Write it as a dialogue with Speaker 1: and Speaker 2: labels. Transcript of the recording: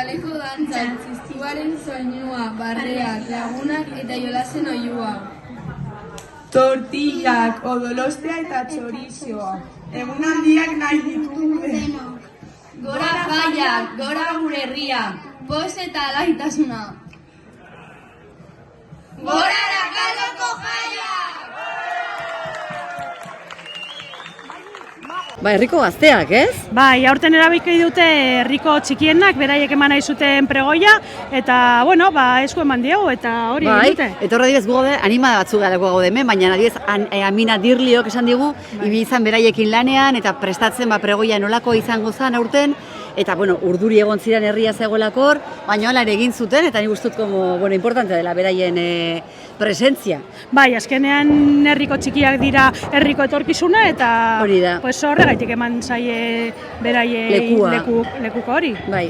Speaker 1: kaleko dantzak, ziztuaren soinua, barreak, lagunak eta jolasen oiua.
Speaker 2: Tortillak, odolostea eta txorizoa. Egun handiak nahi ditugu.
Speaker 1: Gora jaiak, gora gure herria, poz eta alaitasuna. Gora Arakaldoko jaiak!
Speaker 3: Ba, herriko gazteak, ez?
Speaker 4: Bai, aurten erabiki dute herriko txikienak, beraiek eman nahi zuten pregoia, eta, bueno, esku eman diegu, eta hori dute.
Speaker 3: Eta horre dibez gaude, animada batzuk galeko gaude hemen, baina adibidez Amina Dirliok esan digu, ibi izan beraiekin lanean, eta prestatzen pregoia nolako izango zen aurten, eta, bueno, urduri egon ziren herria zegoelakor, baina hala ere egin zuten, eta nik ustut importante dela beraien presentzia.
Speaker 4: Bai, azkenean herriko txikiak dira herriko etorkizuna, eta
Speaker 3: hori da.
Speaker 4: Horregaitik eman zaie beraien lekuko hori.
Speaker 3: Bai.